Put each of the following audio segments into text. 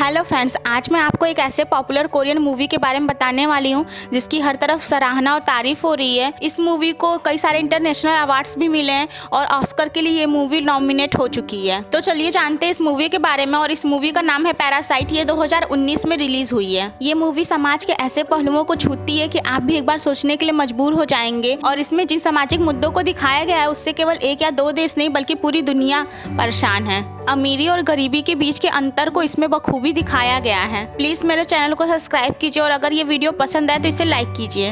Hello friends, आज मैं आपको एक ऐसे पॉपुलर कोरियन मूवी के बारे में बताने वाली हूँ जिसकी हर तरफ सराहना और तारीफ हो रही है। इस मूवी को कई सारे इंटरनेशनल अवार्ड्स भी मिले हैं और ऑस्कर के लिए ये मूवी नॉमिनेट हो चुकी है। तो चलिए जानते हैं इस मूवी के बारे में। और इस मूवी का नाम है पैरासाइट। ये 2019 में रिलीज हुई है। ये मूवी समाज के ऐसे पहलुओं को छूती है कि आप भी एक बार सोचने के लिए मजबूर हो जाएंगे। और इसमें जिन सामाजिक मुद्दों को दिखाया गया है उससे केवल एक या दो देश नहीं बल्कि पूरी दुनिया परेशान है। अमीरी और गरीबी के बीच के अंतर को इसमें बखूबी दिखाया गया है। प्लीज मेरे चैनल को सब्सक्राइब कीजिए और अगर ये वीडियो पसंद आए तो इसे लाइक कीजिए।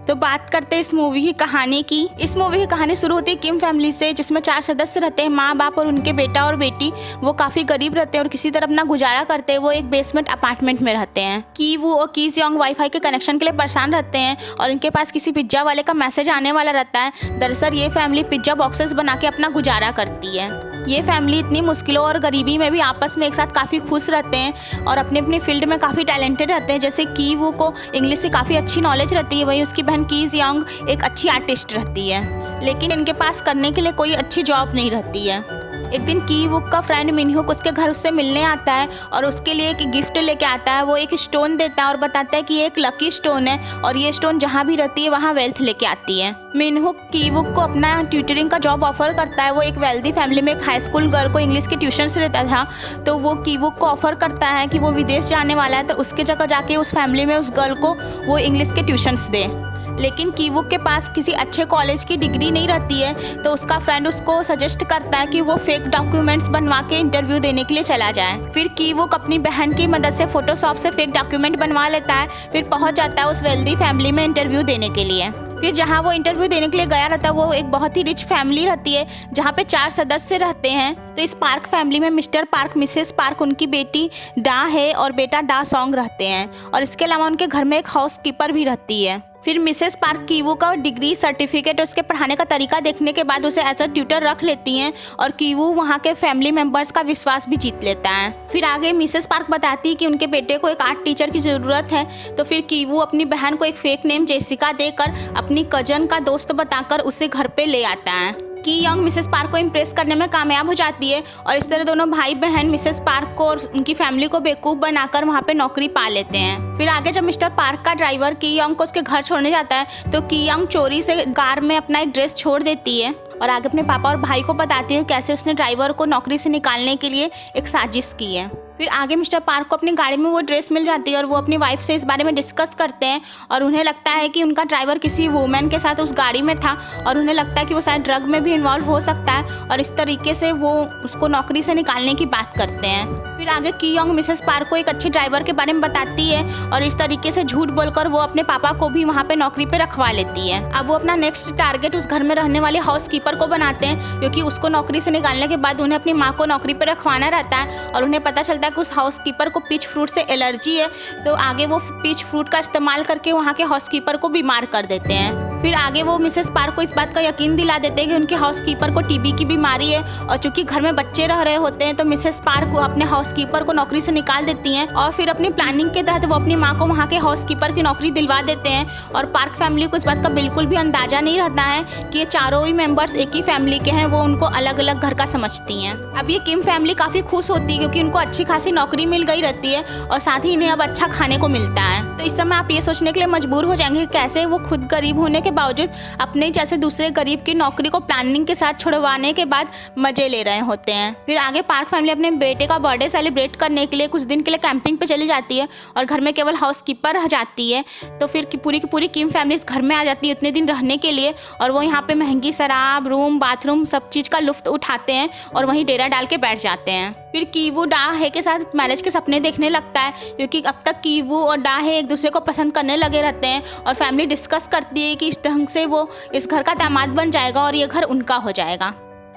तो बात करते हैं इस मूवी की कहानी की। इस मूवी की कहानी शुरू होती है किम फैमिली से, जिसमें 4 सदस्य रहते हैं, माँ बाप और उनके बेटा और बेटी। वो काफी गरीब रहते हैं और किसी तरह अपना गुजारा करते हैं। वो एक बेसमेंट अपार्टमेंट में रहते हैं। की वू और की जियोंग वाईफाई के कनेक्शन के लिए परेशान रहते हैं और इनके पास किसी पिज्जा वाले का मैसेज आने वाला रहता है। दरअसल ये फैमिली पिज्जा बॉक्सेस बना के अपना गुजारा करती है। ये फैमिली इतनी मुश्किलों और गरीबी में भी आपस में एक साथ काफ़ी खुश रहते हैं और अपने अपने फील्ड में काफ़ी टैलेंटेड रहते हैं। जैसे की वू को इंग्लिश से काफ़ी अच्छी नॉलेज रहती है, वहीं उसकी बहन की जियोंग एक अच्छी आर्टिस्ट रहती है। लेकिन इनके पास करने के लिए कोई अच्छी जॉब नहीं रहती है। एक दिन की वुक का फ्रेंड मिनहुक उसके घर उससे मिलने आता है और उसके लिए एक गिफ्ट लेके आता है। वो एक स्टोन देता है और बताता है कि ये एक लकी स्टोन है और ये स्टोन जहाँ भी रहती है वहाँ वेल्थ लेके आती है। मिनहुक की वुक को अपना ट्यूटरिंग का जॉब ऑफर करता है। वो एक वेल्दी फैमिली में एक हाई स्कूल गर्ल को इंग्लिश के ट्यूशन से देता था, तो वो की वुक को ऑफर करता है कि वो विदेश जाने वाला है तो उसके जगह जाके उस फैमिली में उस गर्ल को वो इंग्लिश के ट्यूशन्स दे। लेकिन कीवुक के पास किसी अच्छे कॉलेज की डिग्री नहीं रहती है, तो उसका फ्रेंड उसको सजेस्ट करता है कि वो फेक डॉक्यूमेंट्स बनवा के इंटरव्यू देने के लिए चला जाए। फिर कीवुक अपनी बहन की मदद से फोटोशॉप से फेक डॉक्यूमेंट बनवा लेता है। फिर पहुंच जाता है उस वेल्दी फैमिली में इंटरव्यू देने के लिए। फिर जहाँ वो इंटरव्यू देने के लिए गया रहता है वो एक बहुत ही रिच फैमिली रहती है जहाँ पे 4 सदस्य रहते हैं। तो इस पार्क फैमिली में मिस्टर पार्क, मिसेस पार्क, उनकी बेटी डा है और बेटा डा सॉन्ग रहते हैं। और इसके अलावा उनके घर में एक हाउस कीपर भी रहती है। फिर मिसेस पार्क कीवू का डिग्री सर्टिफिकेट और उसके पढ़ाने का तरीका देखने के बाद उसे एज अ ट्यूटर रख लेती हैं और कीवू वहाँ के फैमिली मेंबर्स का विश्वास भी जीत लेता है। फिर आगे मिसेस पार्क बताती है कि उनके बेटे को एक आर्ट टीचर की ज़रूरत है, तो फिर कीवू अपनी बहन को एक फेक नेम जेसिका देकर अपनी कजन का दोस्त बताकर उसे घर पे ले आता है। की यंग मिसेस पार्क को इम्प्रेस करने में कामयाब हो जाती है और इस तरह दोनों भाई बहन मिसेस पार्क को और उनकी फैमिली को बेवकूफ़ बनाकर वहाँ पे नौकरी पा लेते हैं। फिर आगे जब मिस्टर पार्क का ड्राइवर की यंग को उसके घर छोड़ने जाता है तो की यंग चोरी से कार में अपना एक ड्रेस छोड़ देती है और आगे अपने पापा और भाई को बताती है कैसे उसने ड्राइवर को नौकरी से निकालने के लिए एक साजिश की है। फिर आगे मिस्टर पार्क को अपनी गाड़ी में वो ड्रेस मिल जाती है और वो अपनी वाइफ से इस बारे में डिस्कस करते हैं और उन्हें लगता है कि उनका ड्राइवर किसी वुमेन के साथ उस गाड़ी में था और उन्हें लगता है कि वो शायद ड्रग में भी इन्वॉल्व हो सकता है और इस तरीके से वो उसको नौकरी से निकालने की बात करते हैं। फिर आगे की यंग मिसेस पार्क को एक अच्छे ड्राइवर के बारे में बताती है और इस तरीके से झूठ बोलकर वो अपने पापा को भी वहाँ पे नौकरी पे रखवा लेती है। अब वो अपना नेक्स्ट टारगेट उस घर में रहने वाले हाउस कीपर को बनाते हैं, क्योंकि उसको नौकरी से निकालने के बाद उन्हें अपनी माँ को नौकरी पे रखवाना रहता है और उन्हें पता चलता है कि उस हाउस कीपर को पीच फ्रूट से एलर्जी है, तो आगे वो पीच फ्रूट का इस्तेमाल करके वहाँ के हाउस कीपर को बीमार कर देते हैं। फिर आगे वो मिसेस पार्क को इस बात का यकीन दिला देते हैं कि उनके हाउस कीपर को टीबी की बीमारी है और चूंकि घर में बच्चे रह रहे होते हैं तो मिसेस पार्क को अपने हाउस कीपर को नौकरी से निकाल देती हैं और फिर अपनी प्लानिंग के तहत वो अपनी माँ को वहाँ के हाउस कीपर की नौकरी दिलवा देते हैं। और पार्क फैमिली को इस बात का बिल्कुल भी अंदाजा नहीं रहता है कि ये चारों ही मेंबर्स एक ही फैमिली के हैं। वो उनको अलग अलग घर का समझती हैं। अब ये किम फैमिली काफ़ी खुश होती है क्योंकि उनको अच्छी खासी नौकरी मिल गई रहती है और साथ ही इन्हें अब अच्छा खाने को मिलता है। तो इस समय आप ये सोचने के लिए मजबूर हो जाएंगे कि कैसे वो खुद गरीब होने के बावजूद अपने जैसे दूसरे गरीब की नौकरी को प्लानिंग के साथ छुड़वाने के बाद मजे ले रहे होते हैं। फिर आगे पार्क फैमिली अपने बेटे का बर्थडे सेलिब्रेट करने के लिए कुछ दिन के लिए कैंपिंग पे चली जाती है और घर में केवल हाउस कीपर रह जाती है। तो फिर की पूरी किम फैमिली इस घर में आ जाती है इतने दिन रहने के लिए और वो यहाँ पे महंगी शराब, रूम, बाथरूम सब चीज़ का लुफ्त उठाते हैं और वहीं डेरा डाल के बैठ जाते हैं। फिर कीवू डाहे के साथ मैरिज के सपने देखने लगता है क्योंकि अब तक कीवू और डाहे एक दूसरे को पसंद करने लगे रहते हैं और फैमिली डिस्कस करती है कि इस ढंग से वो इस घर का दामाद बन जाएगा और ये घर उनका हो जाएगा।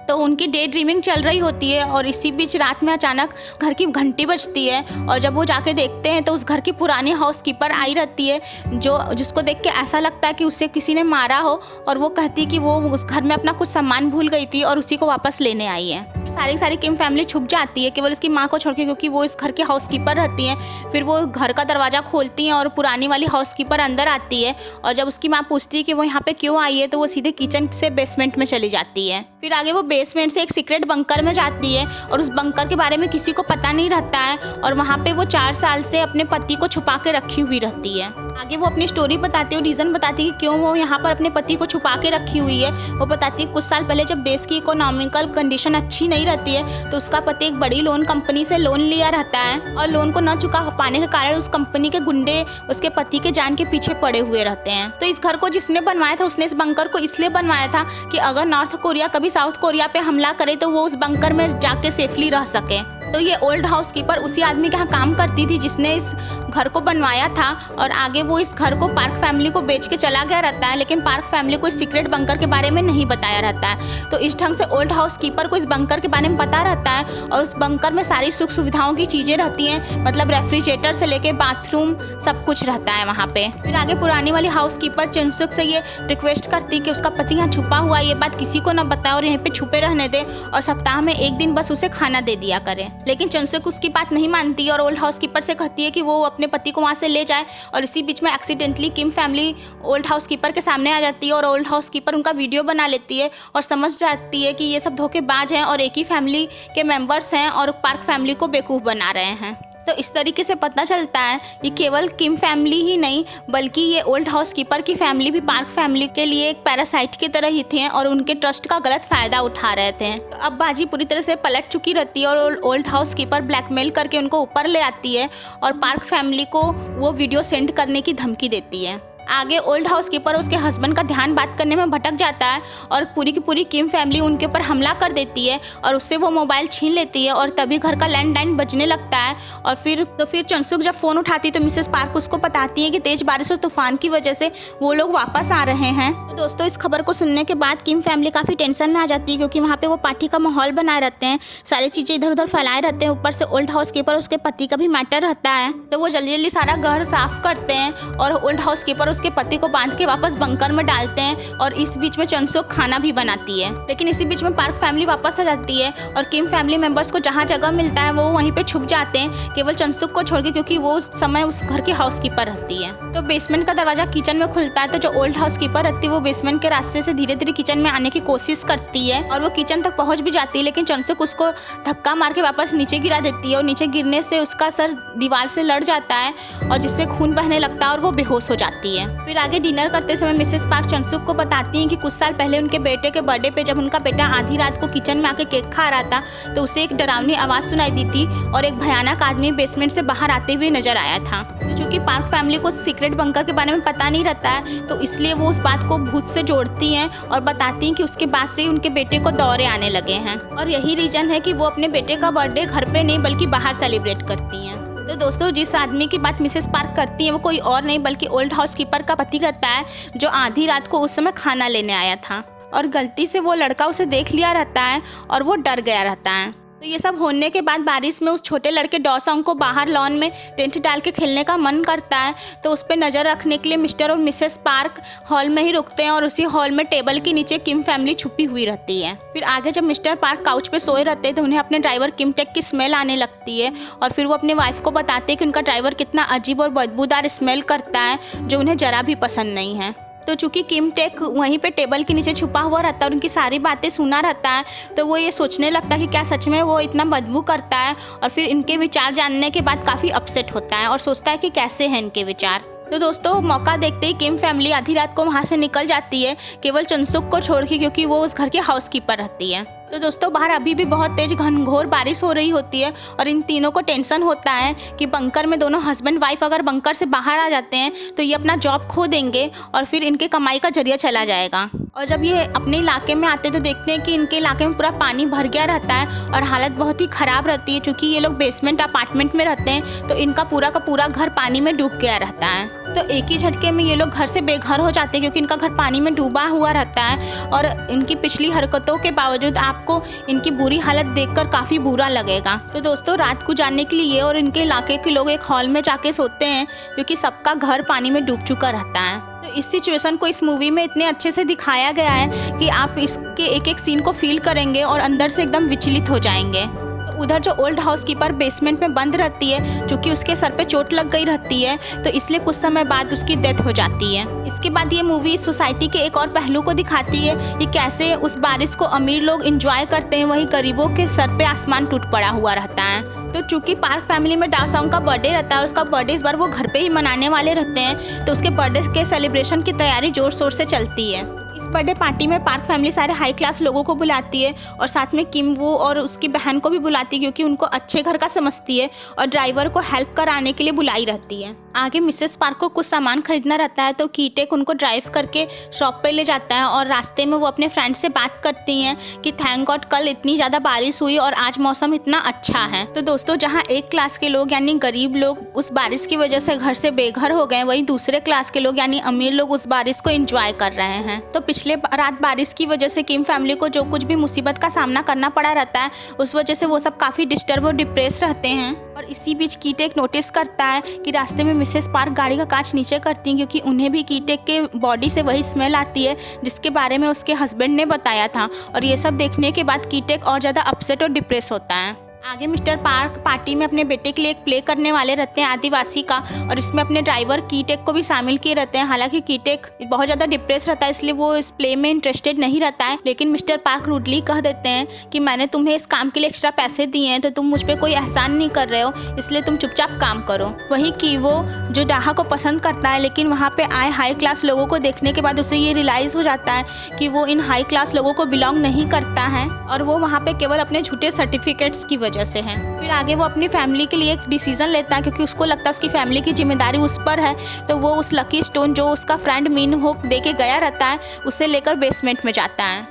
तो उनकी डे ड्रीमिंग चल रही होती है और इसी बीच रात में अचानक घर की घंटी बजती है और जब वो जाके देखते हैं तो उस घर की पुरानी हाउस कीपर आई रहती है जिसको देख के ऐसा लगता है कि उसे किसी ने मारा हो और वो कहती कि वो उस घर में अपना कुछ सामान भूल गई थी और उसी को वापस लेने आई है। सारी सारी किम फैमिली छुप जाती है केवल उसकी माँ को छोड़ के, क्योंकि वो इस घर के हाउसकीपर रहती हैं। फिर वो घर का दरवाज़ा खोलती हैं और पुरानी वाली हाउसकीपर अंदर आती है, और जब उसकी माँ पूछती है कि वो यहाँ पे क्यों आई है तो वो सीधे किचन से बेसमेंट में चली जाती है। फिर आगे वो बेसमेंट से एक सीक्रेट बंकर में जाती है और उस बंकर के बारे में किसी को पता नहीं रहता है, और वहाँ पे वो 4 साल से अपने पति को छुपा के रखी हुई रहती है। आगे वो अपनी स्टोरी बताती है और रीज़न बताती है कि क्यों वो यहाँ पर अपने पति को छुपा के रखी हुई है। वो बताती है कुछ साल पहले जब देश की इकोनॉमिकल कंडीशन अच्छी नहीं रहती है तो उसका पति एक बड़ी लोन कंपनी से लोन लिया रहता है, और लोन को न चुका पाने के कारण उस कंपनी के गुंडे उसके पति के जान के पीछे पड़े हुए रहते हैं। तो इस घर को जिसने बनवाया था उसने इस बंकर को इसलिए बनवाया था कि अगर नॉर्थ कोरिया कभी साउथ कोरिया पे हमला करे तो वो उस बंकर में जाके सेफली रह सके। तो ये ओल्ड हाउसकीपर उसी आदमी के यहाँ काम करती थी जिसने इस घर को बनवाया था, और आगे वो इस घर को पार्क फैमिली को बेच के चला गया रहता है, लेकिन पार्क फैमिली को इस सीक्रेट बंकर के बारे में नहीं बताया रहता है। तो इस ढंग से ओल्ड हाउसकीपर को इस बंकर के बारे में पता रहता है, और उस बंकर में सारी सुख सुविधाओं की चीज़ें रहती हैं, मतलब रेफ्रिजरेटर से लेके बाथरूम सब कुछ रहता है वहाँ पे। फिर आगे पुरानी वाली हाउसकीपर चुनसुक से ये रिक्वेस्ट करती कि उसका पति यहाँ छुपा हुआ है, ये बात किसी को ना बताए और यहीं पे छुपे रहने दे, और सप्ताह में 1 दिन बस उसे खाना दे दिया करे। लेकिन चुनसुक उसकी बात नहीं मानती और ओल्ड हाउसकीपर से कहती है कि वो अपने पति को वहाँ से ले जाए, और इसी बीच में एक्सीडेंटली किम फैमिली ओल्ड हाउसकीपर के सामने आ जाती है और ओल्ड हाउसकीपर उनका वीडियो बना लेती है और समझ जाती है कि ये सब धोखेबाज हैं और एक ही फैमिली के मेंबर्स हैं और पार्क फैमिली को बेवकूफ़ बना रहे हैं। तो इस तरीके से पता चलता है कि केवल किम फैमिली ही नहीं बल्कि ये ओल्ड हाउसकीपर की फैमिली भी पार्क फैमिली के लिए एक पैरासाइट की तरह ही थे और उनके ट्रस्ट का गलत फायदा उठा रहे थे। तो अब बाजी पूरी तरह से पलट चुकी रहती है और ओल्ड हाउसकीपर ब्लैकमेल करके उनको ऊपर ले आती है और पार्क फैमिली को वो वीडियो सेंड करने की धमकी देती है। आगे ओल्ड हाउसकीपर उसके हस्बैंड का ध्यान बात करने में भटक जाता है और पूरी की पूरी किम फैमिली उनके ऊपर हमला कर देती है और उससे वो मोबाइल छीन लेती है, और तभी घर का लैंडलाइन बजने लगता है। और फिर चुनसुक जब फ़ोन उठाती है तो मिसेस पार्क उसको बताती है कि तेज़ बारिश और तूफान की वजह से वो लोग वापस आ रहे हैं। तो दोस्तों इस खबर को सुनने के बाद किम फैमिली काफ़ी टेंशन में आ जाती है, क्योंकि वहाँ पर वो पार्टी का माहौल बनाए रहते हैं, सारी चीज़ें इधर उधर फैलाए रहते हैं, ऊपर से ओल्ड हाउसकीपर उसके पति का भी मैटर रहता है। तो वो जल्दी जल्दी सारा घर साफ करते हैं और ओल्ड हाउसकीपर उसके पति को बांध के वापस बंकर में डालते हैं, और इस बीच में चुनसुक खाना भी बनाती है। लेकिन इसी बीच में पार्क फैमिली वापस आ जाती है और किम फैमिली मेंबर्स को जहाँ जगह मिलता है वो वहीं पे छुप जाते हैं, केवल चुनसुक को छोड़ के, क्योंकि वो उस समय उस घर की हाउसकीपर रहती है। तो बेसमेंट का दरवाजा किचन में खुलता है, तो जो ओल्ड हाउसकीपर रहती है वो बेसमेंट के रास्ते से धीरे धीरे किचन में आने की कोशिश करती है और वो किचन तक पहुंच भी जाती है, लेकिन चुनसुक उसको धक्का मार के वापस नीचे गिरा देती है और नीचे गिरने से उसका सर दीवार से लड़ जाता है और जिससे खून बहने लगता है और वो बेहोश हो जाती है। फिर आगे डिनर करते समय मिसेस पार्क चुनसुक को बताती हैं कि कुछ साल पहले उनके बेटे के बर्थडे पे जब उनका बेटा आधी रात को किचन में आके केक खा रहा था तो उसे एक डरावनी आवाज़ सुनाई दी थी और एक भयानक आदमी बेसमेंट से बाहर आते हुए नजर आया था। तो चूँकि पार्क फैमिली को सीक्रेट बंकर के बारे में पता नहीं रहता है तो इसलिए वो उस बात को भूत से जोड़ती हैं और बताती हैं कि उसके बाद से ही उनके बेटे को दौरे आने लगे हैं, और यही रीज़न है कि वो अपने बेटे का बर्थडे घर पे नहीं बल्कि बाहर सेलिब्रेट करती हैं। तो दोस्तों जिस आदमी की बात मिसेस पार्क करती है वो कोई और नहीं बल्कि ओल्ड हाउसकीपर का पति रहता है, जो आधी रात को उस समय खाना लेने आया था और गलती से वो लड़का उसे देख लिया रहता है और वो डर गया रहता है। तो ये सब होने के बाद बारिश में उस छोटे लड़के डॉसोंग को बाहर लॉन में टेंट डाल के खेलने का मन करता है, तो उस पर नज़र रखने के लिए मिस्टर और मिसेस पार्क हॉल में ही रुकते हैं और उसी हॉल में टेबल के नीचे किम फैमिली छुपी हुई रहती है। फिर आगे जब मिस्टर पार्क काउच पे सोए रहते हैं तो उन्हें अपने ड्राइवर किम टेक की स्मेल आने लगती है, और फिर वो अपनी वाइफ को बताते हैं कि उनका ड्राइवर कितना अजीब और बदबूदार स्मेल करता है जो उन्हें ज़रा भी पसंद नहीं है। तो चूंकि किम टेक वहीं पे टेबल के नीचे छुपा हुआ रहता है और उनकी सारी बातें सुना रहता है, तो वो ये सोचने लगता है कि क्या सच में वो इतना बदबू करता है, और फिर इनके विचार जानने के बाद काफ़ी अपसेट होता है और सोचता है कि कैसे हैं इनके विचार। तो दोस्तों मौका देखते ही किम फैमिली आधी रात को वहाँ से निकल जाती है, केवल चुनसुक को छोड़ के, क्योंकि वो उस घर की हाउसकीपर रहती है। तो दोस्तों बाहर अभी भी बहुत तेज घनघोर बारिश हो रही होती है और इन तीनों को टेंशन होता है कि बंकर में दोनों हस्बैंड वाइफ अगर बंकर से बाहर आ जाते हैं तो ये अपना जॉब खो देंगे और फिर इनके कमाई का जरिया चला जाएगा। और जब ये अपने इलाके में आते तो देखते हैं कि इनके इलाके में पूरा पानी भर गया रहता है और हालत बहुत ही ख़राब रहती है, क्योंकि ये लोग बेसमेंट अपार्टमेंट में रहते हैं तो इनका पूरा का पूरा घर पानी में डूब गया रहता है। तो एक ही झटके में ये लोग घर से बेघर हो जाते हैं, क्योंकि इनका घर पानी में डूबा हुआ रहता है और इनकी पिछली हरकतों के बावजूद आपको इनकी बुरी हालत देखकर काफ़ी बुरा लगेगा। तो दोस्तों रात को जानने के लिए ये और इनके इलाके के लोग एक हॉल में जाके सोते हैं, क्योंकि सबका घर पानी में डूब चुका रहता है। तो इस सिचुएशन को इस मूवी में इतने अच्छे से दिखाया गया है कि आप इसके एक एक सीन को फील करेंगे और अंदर से एकदम विचलित हो जाएंगे। तो उधर जो ओल्ड हाउसकीपर बेसमेंट में बंद रहती है, क्योंकि उसके सर पे चोट लग गई रहती है, तो इसलिए कुछ समय बाद उसकी डेथ हो जाती है। इसके बाद ये मूवी सोसाइटी के एक और पहलू को दिखाती है कि कैसे उस बारिश को अमीर लोग एंजॉय करते हैं, वहीं गरीबों के सर पे आसमान टूट पड़ा हुआ रहता है। तो चूंकि पार्क फैमिली में डाओसोंग का बर्थडे रहता है और उसका बर्थडे इस बार वो घर पे ही मनाने वाले रहते हैं, तो उसके बर्थडे के सेलिब्रेशन की तैयारी जोर शोर से चलती है। इस बर्थडे पार्टी में पार्क फैमिली सारे हाई क्लास लोगों को बुलाती है और साथ में किम वो और उसकी बहन को भी बुलाती है, क्योंकि उनको अच्छे घर का समझती है और ड्राइवर को हेल्प कराने के लिए बुलाई रहती है। आगे मिसेस पार्क को कुछ सामान खरीदना रहता है, तो कीटेक उनको ड्राइव करके शॉप पे ले जाता है और रास्ते में वो अपने फ्रेंड से बात करती हैं कि थैंक गॉड कल इतनी ज़्यादा बारिश हुई और आज मौसम इतना अच्छा है। तो दोस्तों, जहाँ एक क्लास के लोग यानी गरीब लोग उस बारिश की वजह से घर से बेघर हो गए, वहीं दूसरे क्लास के लोग यानी अमीर लोग उस बारिश को एंजॉय कर रहे हैं। तो पिछले रात बारिश की वजह से किम फैमिली को जो कुछ भी मुसीबत का सामना करना पड़ा रहता है, उस वजह से वो सब काफ़ी डिस्टर्ब और डिप्रेस रहते हैं। और इसी बीच कीटेक नोटिस करता है कि रास्ते में मिसेस पार्क गाड़ी का कांच नीचे करती हैं, क्योंकि उन्हें भी कीटेक के बॉडी से वही स्मेल आती है जिसके बारे में उसके हस्बैंड ने बताया था। और ये सब देखने के बाद कीटेक और ज़्यादा अपसेट और डिप्रेस होता है। आगे मिस्टर पार्क पार्टी में अपने बेटे के लिए एक प्ले करने वाले रहते हैं आदिवासी का, और इसमें अपने ड्राइवर कीटेक को भी शामिल किए रहते हैं। हालांकि कीटेक बहुत ज़्यादा डिप्रेस रहता है, इसलिए वो इस प्ले में इंटरेस्टेड नहीं रहता है, लेकिन मिस्टर पार्क रूडली कह देते हैं कि मैंने तुम्हें इस काम के लिए एक्स्ट्रा पैसे दिए हैं, तो तुम मुझ पर कोई एहसान नहीं कर रहे हो, इसलिए तुम चुपचाप काम करो। वहीं कीवो जो डाहा को पसंद करता है, लेकिन वहाँ पे आए हाई क्लास लोगों को देखने के बाद उसे ये रियलाइज़ हो जाता है कि वो इन हाई क्लास लोगों को बिलोंग नहीं करता है और वो वहाँ पे केवल अपने झूठे सर्टिफिकेट्स की वजह से है। फिर आगे वो अपनी फैमिली के लिए एक डिसीजन लेता है, क्योंकि उसको लगता है उसकी फैमिली की जिम्मेदारी उस पर है, तो वो उस लकी स्टोन जो उसका फ्रेंड मिन हो दे के गया रहता है, उसे लेकर बेसमेंट में जाता है।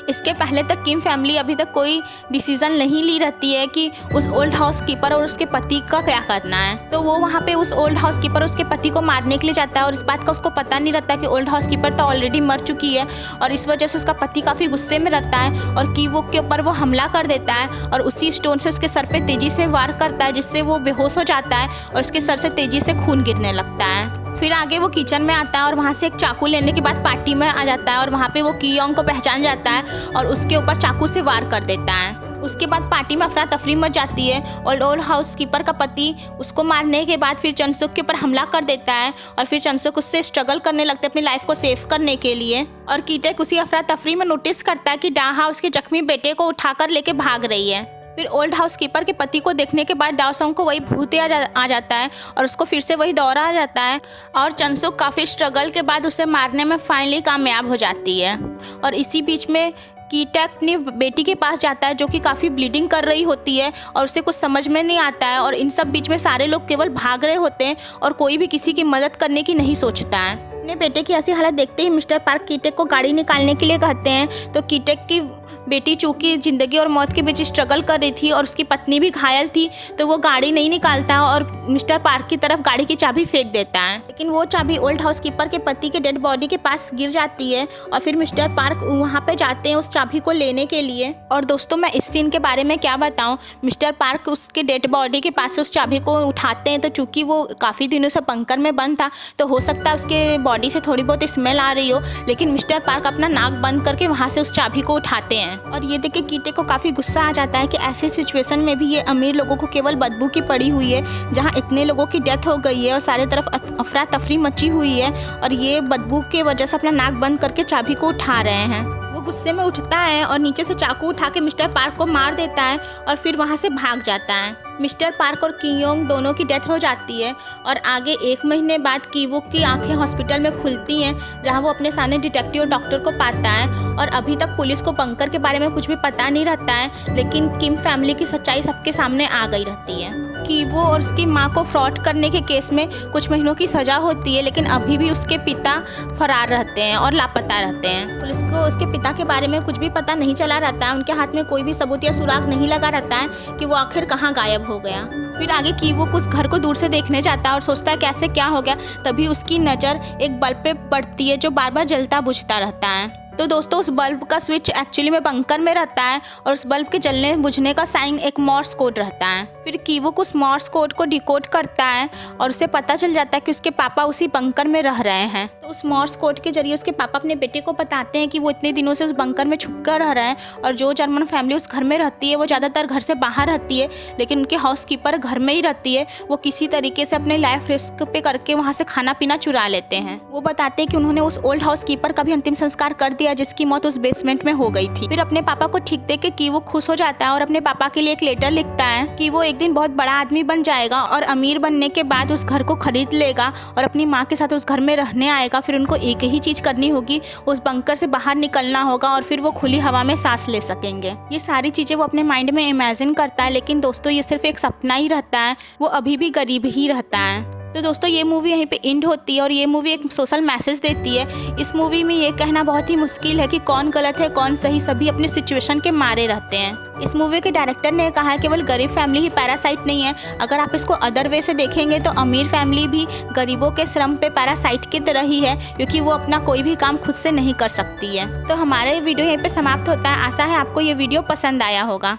इसके पहले तक किम फैमिली अभी तक कोई डिसीजन नहीं ली रहती है कि उस ओल्ड हाउस कीपर और उसके पति का क्या करना है। तो वो वहाँ पे उस ओल्ड हाउस कीपर और उसके पति को मारने के लिए जाता है, और इस बात का उसको पता नहीं रहता कि ओल्ड हाउस कीपर तो ऑलरेडी मर चुकी है, और इस वजह से उसका पति काफ़ी गुस्से में रहता है और कीवो के ऊपर वो हमला कर देता है और उसी स्टोन से उसके सर पर तेज़ी से वार करता है, जिससे वो बेहोश हो जाता है और उसके सर से तेज़ी से खून गिरने लगता है। फिर आगे वो किचन में आता है और वहाँ से एक चाकू लेने के बाद पार्टी में आ जाता है और वहाँ पे वो कियोंग को पहचान जाता है और उसके ऊपर चाकू से वार कर देता है। उसके बाद पार्टी में अफरा तफरी मच जाती है और ओल्ड हाउस कीपर का पति उसको मारने के बाद फिर चंसुक के ऊपर हमला कर देता है और फिर चंसुक उससे स्ट्रगल करने लगते हैं अपनी लाइफ को सेव करने के लिए। और कीटेक उसी अफरा तफरी में नोटिस करता है कि डाहा उसके जख्मी बेटे को उठाकर लेके भाग रही है। फिर ओल्ड हाउस कीपर के पति को देखने के बाद डाओसोंग को वही भूत आ जाता है और उसको फिर से वही दौरा आ जाता है और चंसुक काफ़ी स्ट्रगल के बाद उसे मारने में फाइनली कामयाब हो जाती है। और इसी बीच में कीटेक अपनी बेटी के पास जाता है जो कि काफ़ी ब्लीडिंग कर रही होती है और उसे कुछ समझ में नहीं आता है, और इन सब बीच में सारे लोग केवल भाग रहे होते हैं और कोई भी किसी की मदद करने की नहीं सोचता है। अपने बेटे की ऐसी हालत देखते ही मिस्टर पार्क कीटेक को गाड़ी निकालने के लिए कहते हैं, तो कीटेक की बेटी चूँकि ज़िंदगी और मौत के बीच स्ट्रगल कर रही थी और उसकी पत्नी भी घायल थी, तो वो गाड़ी नहीं निकालता और मिस्टर पार्क की तरफ गाड़ी की चाबी फेंक देता है, लेकिन वो चाबी ओल्ड हाउस कीपर के पति के डेड बॉडी के पास गिर जाती है और फिर मिस्टर पार्क वहाँ पे जाते हैं उस चाबी को लेने के लिए। और दोस्तों, मैं इस सीन के बारे में क्या बताऊँ, मिस्टर पार्क उसके डेड बॉडी के पास से उस चाबी को उठाते हैं, तो चूँकि वो काफ़ी दिनों से बंकर में बंद था, तो हो सकता है उसके बॉडी से थोड़ी बहुत स्मेल आ रही हो, लेकिन मिस्टर पार्क अपना नाक बंद करके वहाँ से उस चाबी को उठाते हैं। और ये देख के कीटेक को काफ़ी गुस्सा आ जाता है कि ऐसे सिचुएशन में भी ये अमीर लोगों को केवल बदबू की पड़ी हुई है, जहाँ इतने लोगों की डेथ हो गई है और सारे तरफ अफरा तफरी मची हुई है, और ये बदबू के वजह से अपना नाक बंद करके चाबी को उठा रहे हैं। वो गुस्से में उठता है और नीचे से चाकू उठा के मिस्टर पार्क को मार देता है और फिर वहाँ से भाग जाता है। मिस्टर पार्क और कियोंग दोनों की डेथ हो जाती है और आगे 1 महीने बाद कीवुक की आंखें हॉस्पिटल में खुलती हैं, जहां वो अपने सामने डिटेक्टिव और डॉक्टर को पाता है। और अभी तक पुलिस को बंकर के बारे में कुछ भी पता नहीं रहता है, लेकिन किम फैमिली की सच्चाई सबके सामने आ गई रहती है। कीवो और उसकी माँ को फ्रॉड करने के केस में कुछ महीनों की सज़ा होती है, लेकिन अभी भी उसके पिता फरार रहते हैं और लापता रहते हैं। पुलिस को उसके पिता के बारे में कुछ भी पता नहीं चला रहता है, उनके हाथ में कोई भी सबूत या सुराग नहीं लगा रहता है कि वो आखिर कहाँ गायब हो गया। फिर आगे कीवुक उस घर को दूर से देखने जाता है और सोचता है कैसे क्या हो गया, तभी उसकी नज़र एक बल्ब पे पड़ती है जो बार बार जलता बुझता रहता है। तो दोस्तों उस बल्ब का स्विच एक्चुअली में बंकर में रहता है और उस बल्ब के जलने बुझने का साइन एक मॉर्स कोड रहता है। फिर कीवुक उस मॉर्स कोड को डिकोड करता है और उसे पता चल जाता है कि उसके पापा उसी बंकर में रह रहे हैं। तो उस मॉर्स कोड के जरिए उसके पापा अपने बेटे को बताते हैं कि वो इतने दिनों से उस बंकर में छुप कर रह रहे हैं और जो जर्मन फैमिली उस घर में रहती है वो ज़्यादातर घर से बाहर रहती है, लेकिन उनके हाउसकीपर घर में ही रहती है। वो किसी तरीके से अपने लाइफ रिस्क पे करके वहाँ से खाना पीना चुरा लेते हैं। वो बताते हैं कि उन्होंने उस ओल्ड हाउसकीपर का भी अंतिम संस्कार कर दिया जिसकी मौत उस बेसमेंट में हो गई थी। फिर अपने पापा को ठीक देख के कीवुक खुश हो जाता है और अपने पापा के लिए एक लेटर लिखता है कि वो एक दिन बहुत बड़ा आदमी बन जाएगा और अमीर बनने के बाद उस घर को खरीद लेगा और अपनी माँ के साथ उस घर में रहने आएगा। फिर उनको एक ही चीज करनी होगी, उस बंकर से बाहर निकलना होगा और फिर वो खुली हवा में सांस ले सकेंगे। ये सारी चीजें वो अपने माइंड में इमेजिन करता है, लेकिन दोस्तों ये सिर्फ एक सपना ही रहता है, वो अभी भी गरीब ही रहता है। तो दोस्तों ये मूवी यहीं पे एंड होती है और ये मूवी एक सोशल मैसेज देती है। इस मूवी में ये कहना बहुत ही मुश्किल है कि कौन गलत है कौन सही, सभी अपने सिचुएशन के मारे रहते हैं। इस मूवी के डायरेक्टर ने कहा है केवल गरीब फैमिली ही पैरासाइट नहीं है, अगर आप इसको अदर वे से देखेंगे तो अमीर फैमिली भी गरीबों के श्रम पे पैरासाइट की तरह ही है, क्योंकि वो अपना कोई भी काम खुद से नहीं कर सकती है। तो हमारा ये वीडियो यहीं पे समाप्त होता है। आशा है आपको ये वीडियो पसंद आया होगा।